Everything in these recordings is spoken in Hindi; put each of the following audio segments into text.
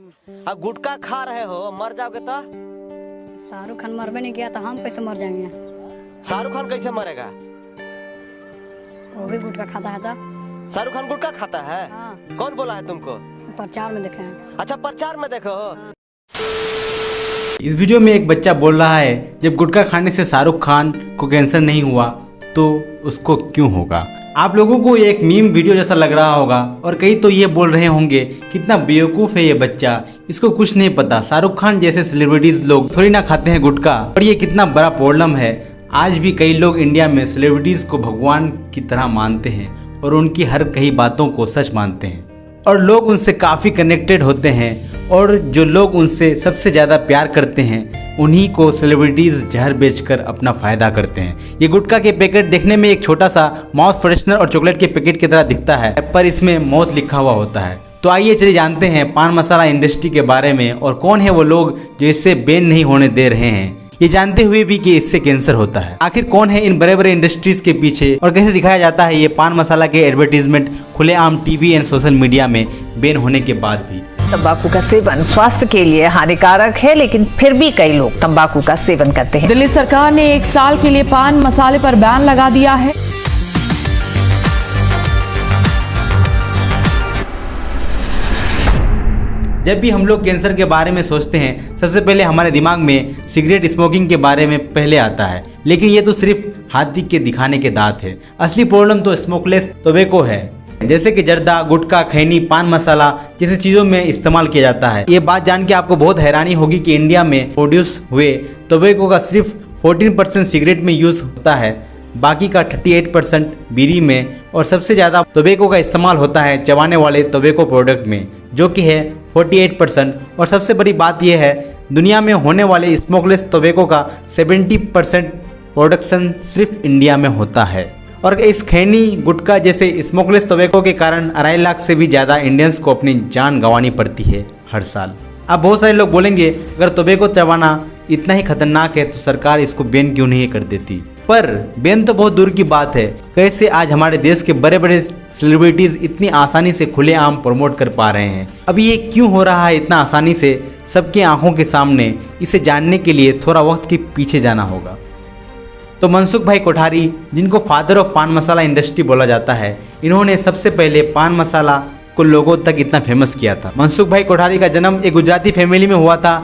गुटखा खा रहे हो, मर जाओगे तो? शाहरुख खान मरबे नहीं किया तो हम कैसे मर जाएंगे? शाहरुख खान कैसे मरेगा? वो भी गुटखा खाता है था। शाहरुख खान गुटखा खाता है? हाँ। कौन बोला है तुमको? प्रचार में देखे हैं। अच्छा, प्रचार में देखो हो? इस वीडियो में एक बच्चा बोल रहा है जब गुटखा खाने से शाहरुख खान को कैंसर नहीं हुआ तो उसको क्यों होगा। आप लोगों को एक मीम वीडियो जैसा लग रहा होगा और कई तो ये बोल रहे होंगे कितना बेवकूफ़ है ये बच्चा, इसको कुछ नहीं पता, शाहरुख खान जैसे सेलिब्रिटीज लोग थोड़ी ना खाते हैं गुटखा और ये कितना बड़ा प्रॉब्लम है। आज भी कई लोग इंडिया में सेलिब्रिटीज को भगवान की तरह मानते हैं और उनकी हर कई बातों को सच मानते हैं और लोग उनसे काफ़ी कनेक्टेड होते हैं और जो लोग उनसे सबसे ज़्यादा प्यार करते हैं उन्हीं को सेलिब्रिटीज़ जहर बेचकर अपना फ़ायदा करते हैं। ये गुटखा के पैकेट देखने में एक छोटा सा माउथ फ्रेशनर और चॉकलेट के पैकेट की तरह दिखता है, पर इसमें मौत लिखा हुआ होता है। तो आइए चलिए जानते हैं पान मसाला इंडस्ट्री के बारे में और कौन है वो लोग जो इससे बैन नहीं होने दे रहे हैं, ये जानते हुए भी कि इससे कैंसर होता है। आखिर कौन है इन बड़े बड़े इंडस्ट्रीज के पीछे और कैसे दिखाया जाता है ये पान मसाला के एडवर्टीजमेंट खुलेआम टीवी एंड सोशल मीडिया में बैन होने के बाद भी। तंबाकू का सेवन स्वास्थ्य के लिए हानिकारक है, लेकिन फिर भी कई लोग तंबाकू का सेवन करते हैं। दिल्ली सरकार ने 1 साल के लिए पान मसाले पर बैन लगा दिया है। जब भी हम लोग कैंसर के बारे में सोचते हैं सबसे पहले हमारे दिमाग में सिगरेट स्मोकिंग के बारे में पहले आता है, लेकिन ये तो सिर्फ हाथी के दिखाने के दांत है। असली प्रॉब्लम तो स्मोकलेस टोबैको है, जैसे कि जर्दा, गुटखा, खैनी, पान मसाला जैसी चीज़ों में इस्तेमाल किया जाता है। ये बात जान के आपको बहुत हैरानी होगी कि इंडिया में प्रोड्यूस हुए टोबैको का सिर्फ 14% सिगरेट में यूज़ होता है, बाकी का 38% बीड़ी में, और सबसे ज़्यादा टोबैको का इस्तेमाल होता है चबाने वाले टोबैको प्रोडक्ट में जो कि है 48%। और सबसे बड़ी बात यह है दुनिया में होने वाले स्मोकलेस टोबैको का 70% प्रोडक्शन सिर्फ इंडिया में होता है। और इस खैनी, गुटखा जैसे स्मोकलेस टोबैको के कारण 2.5 लाख से भी ज़्यादा इंडियंस को अपनी जान गंवानी पड़ती है हर साल। अब बहुत सारे लोग बोलेंगे अगर टोबैको चबाना इतना ही खतरनाक है तो सरकार इसको बैन क्यों नहीं कर देती, पर बैन तो बहुत दूर की बात है। कैसे आज हमारे देश के बड़े बड़े सेलिब्रिटीज़ इतनी आसानी से खुलेआम प्रमोट कर पा रहे हैं। अभी ये क्यों हो रहा है इतना आसानी से सबके आंखों के सामने, इसे जानने के लिए थोड़ा वक्त के पीछे जाना होगा। तो मनसुख भाई कोठारी, जिनको फादर ऑफ पान मसाला इंडस्ट्री बोला जाता है, इन्होंने सबसे पहले पान मसाला को लोगों तक इतना फेमस किया था। मनसुख भाई कोठारी का जन्म एक गुजराती फैमिली में हुआ था।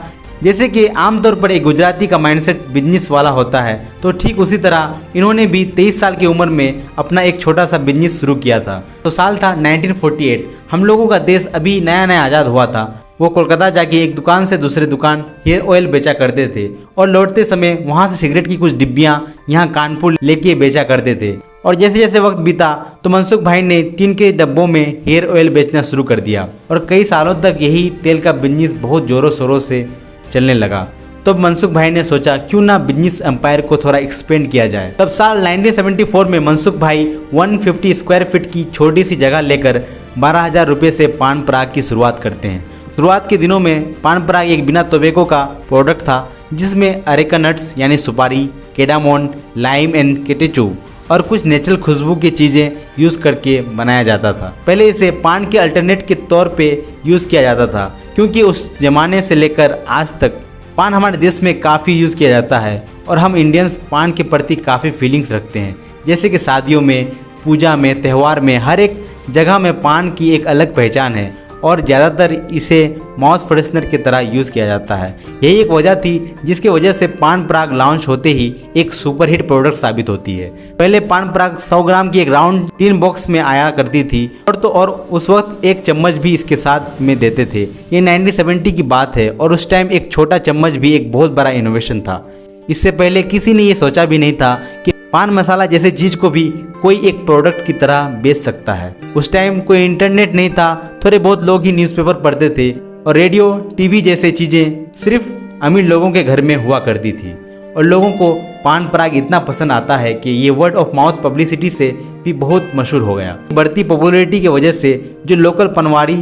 जैसे कि आमतौर पर एक गुजराती का माइंडसेट बिजनेस वाला होता है, तो ठीक उसी तरह इन्होंने भी 23 साल की उम्र में अपना एक छोटा सा बिजनेस शुरू किया था। तो साल था 1948, हम लोगों का देश अभी नया नया आज़ाद हुआ था। वो कोलकाता जाके एक दुकान से दूसरे दुकान हेयर ऑयल बेचा करते थे और लौटते समय वहाँ से सिगरेट की कुछ डिब्बियाँ यहाँ कानपुर लेके बेचा करते थे। और जैसे जैसे वक्त बीता तो मनसुख भाई ने टीन के डब्बों में हेयर ऑयल बेचना शुरू कर दिया और कई सालों तक यही तेल का बिजनेस बहुत ज़ोरों शोरों से चलने लगा। तब मनसुख भाई ने सोचा क्यों ना बिजनेस एम्पायर को थोड़ा एक्सपेंड किया जाए। तब साल 1974 में मनसुख भाई 150 स्क्वायर फीट की छोटी सी जगह लेकर 12,000 रुपये से पान पराग की शुरुआत करते हैं। शुरुआत के दिनों में पान पराग एक बिना टोबैको का प्रोडक्ट था जिसमें अरेका नट्स यानी सुपारी, केडामोन, लाइम एंड केटेचू और कुछ नेचुरल खुशबू की चीज़ें यूज़ करके बनाया जाता था। पहले इसे पान के अल्टरनेट के तौर पे यूज़ किया जाता था क्योंकि उस ज़माने से लेकर आज तक पान हमारे देश में काफ़ी यूज़ किया जाता है और हम इंडियंस पान के प्रति काफ़ी फीलिंग्स रखते हैं। जैसे कि शादियों में, पूजा में, त्यौहार में, हर एक जगह में पान की एक अलग पहचान है और ज़्यादातर इसे माउथ फ्रेशनर की तरह यूज़ किया जाता है। यही एक वजह थी जिसके वजह से पान पराग लॉन्च होते ही एक सुपरहिट प्रोडक्ट साबित होती है। पहले पान पराग 100 ग्राम की एक राउंड टिन बॉक्स में आया करती थी और उस वक्त एक चम्मच भी इसके साथ में देते थे। ये 1970 की बात है और उस टाइम एक छोटा चम्मच भी एक बहुत बड़ा इनोवेशन था। इससे पहले किसी ने ये सोचा भी नहीं था कि पान मसाला जैसे चीज़ को भी कोई एक प्रोडक्ट की तरह बेच सकता है। उस टाइम कोई इंटरनेट नहीं था, थोड़े बहुत लोग ही न्यूज़पेपर पढ़ते थे और रेडियो, टीवी जैसे चीज़ें सिर्फ अमीर लोगों के घर में हुआ करती थी। और लोगों को पान पराग इतना पसंद आता है कि ये वर्ड ऑफ माउथ पब्लिसिटी से भी बहुत मशहूर हो गया। बढ़ती पॉपुलैरिटी की वजह से जो लोकल पनवाड़ी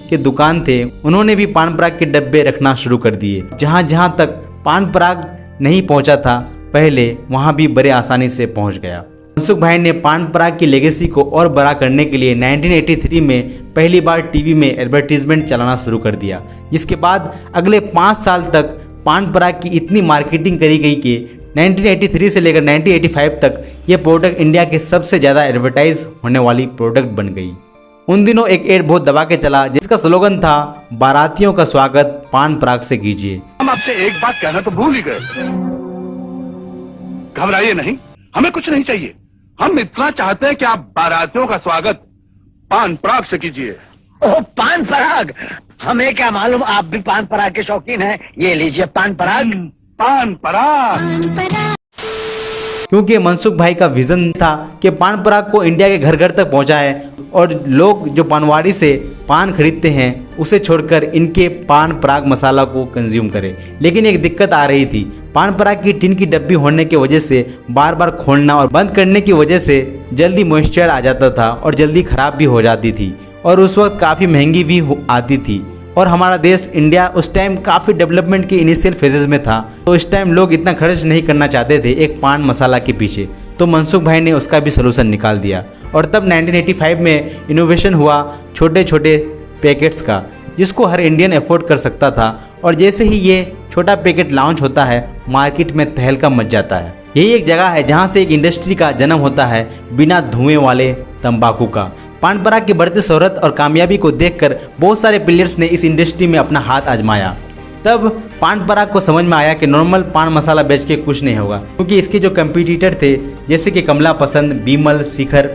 के दुकान थे उन्होंने भी पान पराग के डब्बे रखना शुरू कर दिए। जहाँ जहाँ तक पान पराग नहीं पहुँचा था पहले, वहाँ भी बड़े आसानी से पहुँच गया। मनसुख भाई ने पान पराग की लेगेसी को और बड़ा करने के लिए 1983 में पहली बार टीवी में एडवर्टीजमेंट चलाना शुरू कर दिया, जिसके बाद अगले 5 साल तक पान पराग की इतनी मार्केटिंग करी गई कि 1983 से लेकर 1985 तक ये प्रोडक्ट इंडिया के सबसे ज़्यादा एडवर्टाइज होने वाली प्रोडक्ट बन गई। उन दिनों एक एड बहुत दबा के चला जिसका स्लोगन था, बारातियों का स्वागत पान पराग से कीजिए। हम आपसे एक बात कहना तो भूल ही गए, घबराइए नहीं, हमें कुछ नहीं चाहिए। हम इतना चाहते हैं कि आप बारातियों का स्वागत पान पराग से कीजिए। ओह, पान पराग, हमें क्या मालूम आप भी पान पराग के शौकीन हैं। ये लीजिए पान पराग। पान पराग। क्योंकि मनसुख भाई का विजन था कि पान पराग को इंडिया के घर घर तक पहुंचाए और लोग जो पानवाड़ी से पान खरीदते हैं उसे छोड़कर इनके पान पराग मसाला को कंज्यूम करें। लेकिन एक दिक्कत आ रही थी, पान पराग की टिन की डब्बी होने की वजह से बार बार खोलना और बंद करने की वजह से जल्दी मॉइस्चर आ जाता था और जल्दी ख़राब भी हो जाती थी और उस वक्त काफ़ी महंगी भी आती थी। और हमारा देश इंडिया उस टाइम काफ़ी डेवलपमेंट के इनिशियल फेजेस में था, तो इस टाइम लोग इतना खर्च नहीं करना चाहते थे एक पान मसाला के पीछे। तो मनसुख भाई ने उसका भी सलूशन निकाल दिया और तब 1985 में इनोवेशन हुआ छोटे छोटे पैकेट्स का, जिसको हर इंडियन अफोर्ड कर सकता था। और जैसे ही ये छोटा पैकेट लॉन्च होता है, मार्केट में तहलका मच जाता है। यही एक जगह है जहाँ से एक इंडस्ट्री का जन्म होता है, बिना धुएं वाले तंबाकू का। पान पराग की बढ़ती शोहरत और कामयाबी को देखकर बहुत सारे प्लेयर्स ने इस इंडस्ट्री में अपना हाथ आजमाया। तब पान पराग को समझ में आया कि नॉर्मल पान मसाला बेच के कुछ नहीं होगा, क्योंकि इसके जो कंपटीटर थे जैसे कि कमला पसंद, बिमल, शिखर,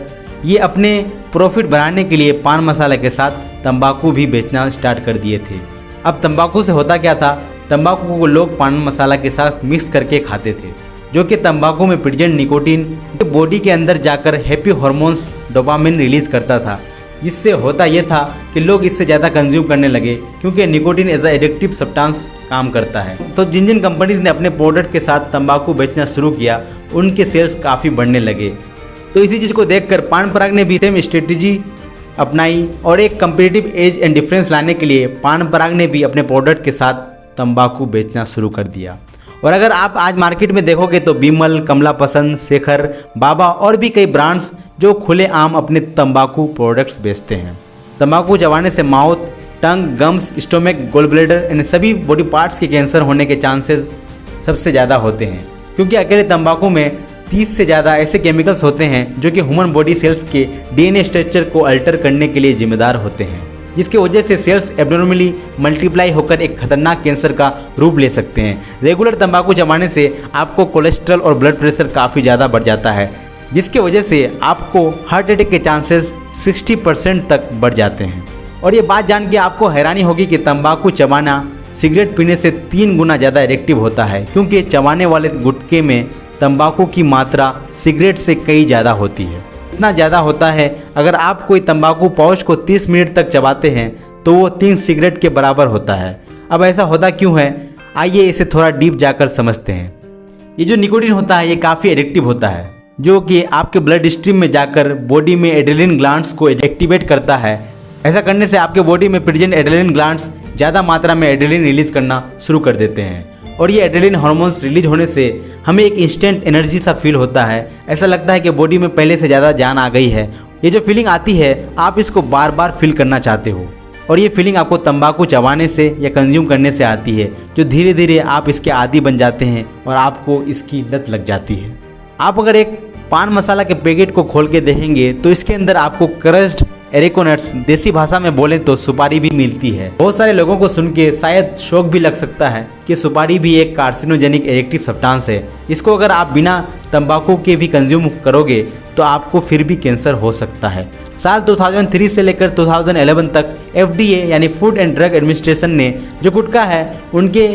ये अपने प्रॉफिट बढ़ाने के लिए पान मसाला के साथ तंबाकू भी बेचना स्टार्ट कर दिए थे। अब तंबाकू से होता क्या था, तंबाकू को लोग पान मसाला के साथ मिक्स करके खाते थे, जो कि तंबाकू में प्रेजेंट निकोटीन बॉडी के अंदर जाकर हैप्पी हार्मोन्स डोपामिन रिलीज करता था, जिससे होता यह था कि लोग इससे ज़्यादा कंज्यूम करने लगे, क्योंकि nicotine as a addictive substance काम करता है। तो जिन जिन कंपनीज ने अपने प्रोडक्ट के साथ तंबाकू बेचना शुरू किया, उनके सेल्स काफ़ी बढ़ने लगे। तो इसी चीज़ को देखकर पान पराग ने भी सेम स्ट्रेटजी अपनाई और एक कंपेटिटिव एज एंड डिफरेंस लाने के लिए पान पराग ने भी अपने प्रोडक्ट के साथ तंबाकू बेचना शुरू कर दिया। और अगर आप आज मार्केट में देखोगे तो बिमल, कमला पसंद, शेखर, बाबा और भी कई ब्रांड्स जो खुलेआम अपने तंबाकू प्रोडक्ट्स बेचते हैं। तंबाकू चबाने से माउथ, टंग, गम्स, स्टोमक, गोल ब्लैडर इन सभी बॉडी पार्ट्स के कैंसर होने के चांसेस सबसे ज़्यादा होते हैं, क्योंकि अकेले तंबाकू में 30 से ज़्यादा ऐसे केमिकल्स होते हैं जो कि ह्यूमन बॉडी सेल्स के डीएनए स्ट्रक्चर को अल्टर करने के लिए जिम्मेदार होते हैं, जिसकी वजह से सेल्स एब्नॉर्मली मल्टीप्लाई होकर एक खतरनाक कैंसर का रूप ले सकते हैं। रेगुलर तंबाकू चबाने से आपको कोलेस्ट्रॉल और ब्लड प्रेशर काफ़ी ज़्यादा बढ़ जाता है, जिसकी वजह से आपको हार्ट अटैक के चांसेस 60% तक बढ़ जाते हैं। और ये बात जान के आपको हैरानी होगी कि तंबाकू चबाना सिगरेट पीने से 3 गुना ज़्यादा एडिक्टिव होता है, क्योंकि चबाने वाले गुटखे में तंबाकू की मात्रा सिगरेट से कई ज़्यादा होती है। इतना ज़्यादा होता है, अगर आप कोई तंबाकू पाउच को 30 मिनट तक चबाते हैं तो वो 3 सिगरेट के बराबर होता है। अब ऐसा होता क्यों है, आइए इसे थोड़ा डीप जाकर समझते हैं। ये जो निकोटीन होता है ये काफ़ी एडिक्टिव होता है, जो कि आपके ब्लड स्ट्रीम में जाकर बॉडी में एड्रेनलिन ग्लैंड्स को एक्टिवेट करता है। ऐसा करने से आपके बॉडी में प्रेजेंट एड्रेनलिन ग्लैंड्स ज़्यादा मात्रा में एड्रेनलिन रिलीज करना शुरू कर देते हैं, और ये एड्रेनलिन हार्मोन्स रिलीज होने से हमें एक इंस्टेंट एनर्जी सा फील होता है। ऐसा लगता है कि बॉडी में पहले से ज़्यादा जान आ गई है। ये जो फीलिंग आती है आप इसको बार बार फील करना चाहते हो, और ये फीलिंग आपको तंबाकू चबाने से या कंज्यूम करने से आती है, जो धीरे धीरे आप इसके आदी बन जाते हैं और आपको इसकी लत लग जाती है। आप अगर एक पान मसाला के पैकेट को खोल के देखेंगे तो इसके अंदर आपको क्रश्ड एरिकोनट्स, देसी भाषा में बोले तो सुपारी भी मिलती है। बहुत सारे लोगों को सुन के शायद शौक भी लग सकता है कि सुपारी भी एक कार्सिनोजेनिक एडिक्टिव सब्सटेंस है, इसको अगर आप बिना तंबाकू के भी कंज्यूम करोगे तो आपको फिर भी कैंसर हो सकता है। साल 2003 से लेकर 2011 तक FDA यानी फूड एंड ड्रग एडमिनिस्ट्रेशन ने जो गुटखा है उनके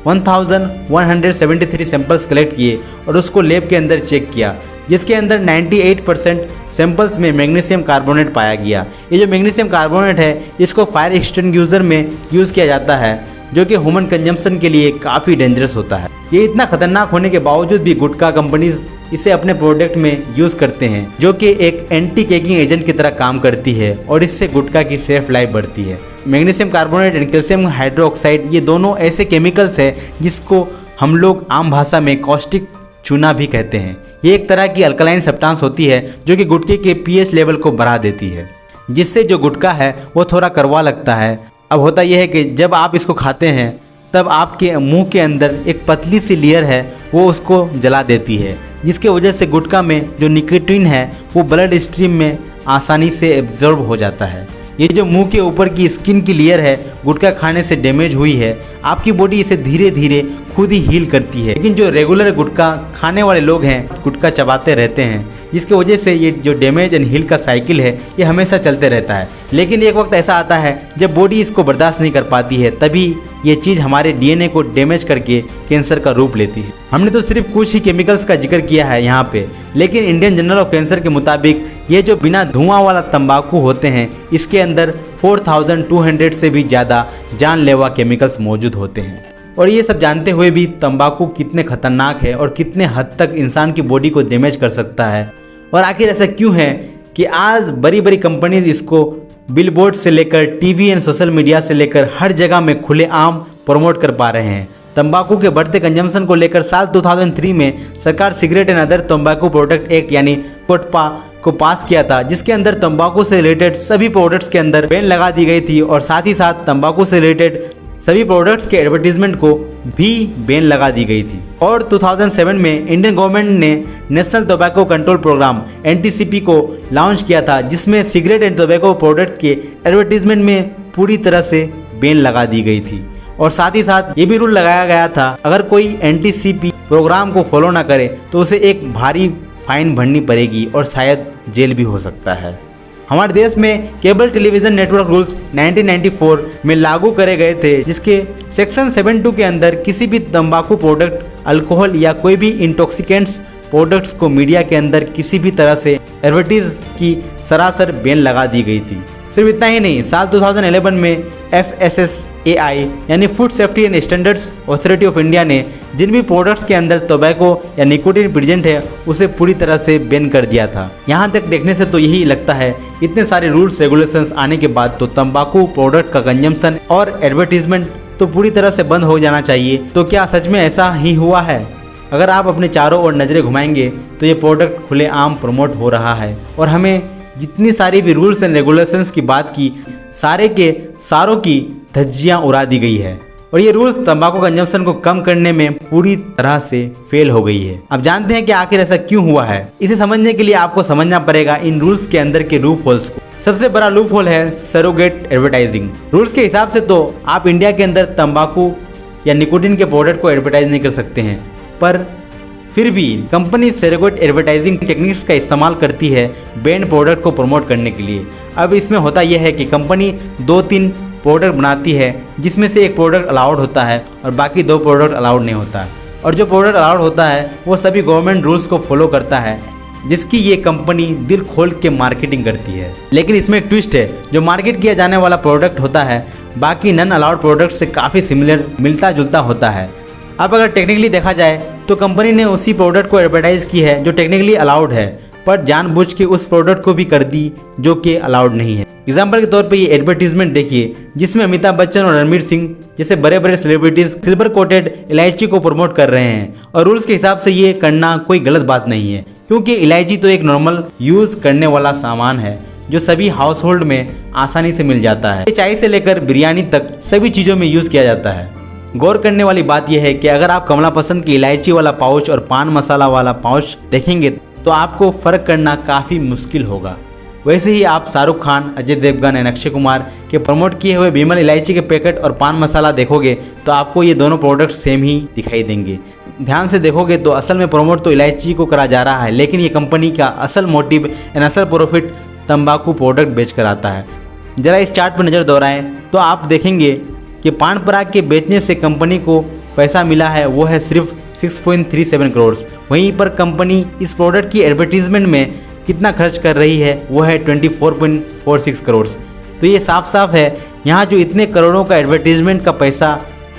1173 सैंपल्स कलेक्ट किए और उसको लैब के अंदर चेक किया, जिसके अंदर 98% सैंपल्स में मैग्नीशियम कार्बोनेट पाया गया। ये जो मैग्नीशियम कार्बोनेट है इसको फायर एक्सटिंग्विशर में यूज़ किया जाता है, जो कि ह्यूमन कंजम्पशन के लिए काफ़ी डेंजरस होता है। ये इतना खतरनाक होने के बावजूद भी गुटखा कंपनीज इसे अपने प्रोडक्ट में यूज़ करते हैं, जो कि एक एंटी केकिंग एजेंट की तरह काम करती है और इससे गुटखा की सेफ लाइफ बढ़ती है। Magnesium carbonate and calcium hydroxide ये दोनों ऐसे केमिकल्स हैं जिसको हम लोग आम भाषा में कॉस्टिक चूना भी कहते हैं। ये एक तरह की अल्कलाइन सब्सटेंस होती है जो कि गुटखे के पीएच लेवल को बढ़ा देती है, जिससे जो गुटखा है वो थोड़ा कड़वा लगता है। अब होता यह है कि जब आप इसको खाते हैं तब आपके मुंह के अंदर एक पतली सी लेयर है वो उसको जला देती है, जिसके वजह से गुटखा में जो निकोटीन है वो ब्लड स्ट्रीम में आसानी से एब्जॉर्ब हो जाता है। ये जो मुंह के ऊपर की स्किन की लेयर है गुटखा खाने से डैमेज हुई है, आपकी बॉडी इसे धीरे धीरे खुद ही हील करती है। लेकिन जो रेगुलर गुटखा खाने वाले लोग हैं गुटखा चबाते रहते हैं, जिसकी वजह से ये जो डैमेज एंड हील का साइकिल है ये हमेशा चलते रहता है। लेकिन एक वक्त ऐसा आता है जब बॉडी इसको बर्दाश्त नहीं कर पाती है, तभी ये चीज़ हमारे डीएनए को डैमेज करके कैंसर का रूप लेती है। हमने तो सिर्फ कुछ ही केमिकल्स का जिक्र किया है यहाँ पे, लेकिन इंडियन जर्नल ऑफ कैंसर के मुताबिक ये जो बिना धुआं वाला तंबाकू होते हैं इसके अंदर 4200 से भी ज़्यादा जानलेवा केमिकल्स मौजूद होते हैं। और ये सब जानते हुए भी तंबाकू कितने खतरनाक है और कितने हद तक इंसान की बॉडी को डैमेज कर सकता है, और आखिर ऐसा क्यों है कि आज बड़ी बड़ी कंपनीज इसको बिलबोर्ड से लेकर टीवी एंड सोशल मीडिया से लेकर हर जगह में खुलेआम प्रमोट कर पा रहे हैं। तंबाकू के बढ़ते कंजम्पशन को लेकर साल 2003 में सरकार सिगरेट एंड अदर तंबाकू प्रोडक्ट एक्ट यानी कोटपा को पास किया था, जिसके अंदर तंबाकू से रिलेटेड सभी प्रोडक्ट्स के अंदर बैन लगा दी गई थी और साथ ही साथ तंबाकू से रिलेटेड सभी प्रोडक्ट्स के एडवर्टीजमेंट को भी बैन लगा दी गई थी। और 2007 में इंडियन गवर्नमेंट ने national tobacco control programme NTCP को लॉन्च किया था, जिसमें सिगरेट एंड टोबैको प्रोडक्ट के एडवर्टीजमेंट में पूरी तरह से बैन लगा दी गई थी। और साथ ही साथ ये भी रूल लगाया गया था अगर कोई NTCP प्रोग्राम को फॉलो ना करे तो उसे एक भारी फाइन भरनी पड़ेगी और शायद जेल भी हो सकता है। हमारे देश में केबल टेलीविज़न नेटवर्क रूल्स 1994 में लागू करे गए थे, जिसके सेक्शन 72 के अंदर किसी भी तंबाकू प्रोडक्ट, अल्कोहल या कोई भी इंटॉक्सिकेंट्स प्रोडक्ट्स को मीडिया के अंदर किसी भी तरह से एडवर्टीज की सरासर बैन लगा दी गई थी। सिर्फ इतना ही नहीं, साल 2011 में FSSAI यानी food safety and standards authority of India ने जिन भी प्रोडक्ट्स के अंदर टोबैको या निकोटीन प्रेजेंट है उसे पूरी तरह से बैन कर दिया था। यहाँ तक देखने से तो यही लगता है इतने सारे रूल्स रेगुलेशंस आने के बाद तो तंबाकू प्रोडक्ट का कंजम्पशन और एडवर्टीजमेंट तो पूरी तरह से बंद हो जाना चाहिए। तो क्या सच में ऐसा ही हुआ है? अगर आप अपने चारों ओर नज़रें घुमाएंगे तो ये प्रोडक्ट खुलेआम प्रमोट हो रहा है और हमें जितनी सारी भी रूल्स एंड रेगुलेशंस की बात की सारे के सारों की धज्जियां उड़ा दी गई है और ये रूल्स तंबाकू कंजम्पशन को कम करने में पूरी तरह से फेल हो गई है। अब जानते हैं कि आखिर ऐसा क्यों हुआ है। इसे समझने के लिए आपको समझना पड़ेगा इन रूल्स के अंदर के लूप होल्स को। सबसे बड़ा लूप होल है सरोगेट एडवर्टाइजिंग। रूल्स के हिसाब से तो आप इंडिया के अंदर तंबाकू या निकोटीन के प्रोडक्ट को एडवर्टाइज नहीं कर सकते हैं, पर फिर भी कंपनी सरोगेट एडवर्टाइजिंग टेक्निक्स का इस्तेमाल करती है बैंड प्रोडक्ट को प्रमोट करने के लिए। अब इसमें होता यह है कि कंपनी 2-3 प्रोडक्ट बनाती है जिसमें से एक प्रोडक्ट अलाउड होता है और बाकी 2 प्रोडक्ट अलाउड नहीं होता है, और जो प्रोडक्ट अलाउड होता है वो सभी गवर्नमेंट रूल्स को फॉलो करता है, जिसकी ये कंपनी दिल खोल के मार्केटिंग करती है। लेकिन इसमें एक ट्विस्ट है, जो मार्केट किया जाने वाला प्रोडक्ट होता है बाकी नॉन अलाउड प्रोडक्ट से काफ़ी सिमिलर मिलता जुलता होता है। अब अगर टेक्निकली देखा जाए तो कंपनी ने उसी प्रोडक्ट को एडवर्टाइज की है जो टेक्निकली अलाउड है, पर जानबूझ के उस प्रोडक्ट को भी कर दी जो कि अलाउड नहीं है। एग्जाम्पल के तौर पे ये एडवर्टीजमेंट देखिए जिसमें अमिताभ बच्चन और रणवीर सिंह जैसे बड़े बड़े सेलिब्रिटीज सिल्वर कोटेड इलायची को प्रमोट कर रहे हैं, और रूल्स के हिसाब से ये करना कोई गलत बात नहीं है, क्योंकि इलायची तो एक नॉर्मल यूज करने वाला सामान है जो सभी हाउस होल्ड में आसानी से मिल जाता है। चाय से लेकर बिरयानी तक सभी चीज़ों में यूज़ किया जाता है। गौर करने वाली बात यह है कि अगर आप कमला पसंद की इलायची वाला पाउच और पान मसाला वाला पाउच देखेंगे तो आपको फ़र्क करना काफ़ी मुश्किल होगा। वैसे ही आप शाहरुख खान, अजय देवगन और अक्षय कुमार के प्रमोट किए हुए विमल इलायची के पैकेट और पान मसाला देखोगे तो आपको ये दोनों प्रोडक्ट सेम ही दिखाई देंगे। ध्यान से देखोगे तो असल में प्रमोट तो इलायची को करा जा रहा है, लेकिन ये कंपनी का असल मोटिव एंड असल प्रॉफिट तंबाकू प्रोडक्ट बेचकर आता है। ज़रा इस चार्ट पर नज़र दौड़ाएं तो आप देखेंगे कि पान पराग के बेचने से कंपनी को पैसा मिला है वो है सिर्फ 6.37 करोड़। वहीं पर कंपनी इस प्रोडक्ट की एडवर्टीजमेंट में कितना खर्च कर रही है वो है 24.46 करोड़। तो ये साफ साफ है यहाँ जो इतने करोड़ों का एडवर्टीजमेंट का पैसा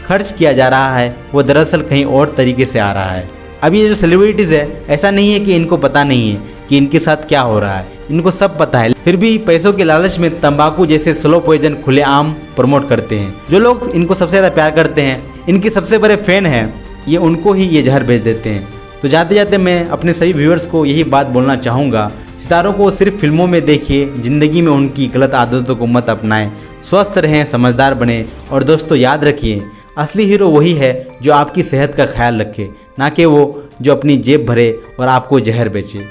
खर्च किया जा रहा है वो दरअसल कहीं और तरीके से आ रहा है। अब ये जो सेलिब्रिटीज़ है ऐसा नहीं है कि इनको पता नहीं है कि इनके साथ क्या हो रहा है, इनको सब पता है, फिर भी पैसों के लालच में तंबाकू जैसे स्लो पॉइजन खुलेआम प्रमोट करते हैं। जो लोग इनको सबसे ज़्यादा प्यार करते हैं, इनके सबसे बड़े फैन हैं, ये उनको ही ये जहर बेच देते हैं। तो जाते जाते मैं अपने सभी व्यूअर्स को यही बात बोलना चाहूँगा, सितारों को सिर्फ फिल्मों में देखिए, ज़िंदगी में उनकी गलत आदतों को मत अपनाएं। स्वस्थ रहें, समझदार बने और दोस्तों याद रखिए, असली हीरो वही है जो आपकी सेहत का ख्याल रखे, ना कि वो जो अपनी जेब भरे और आपको जहर बेचे।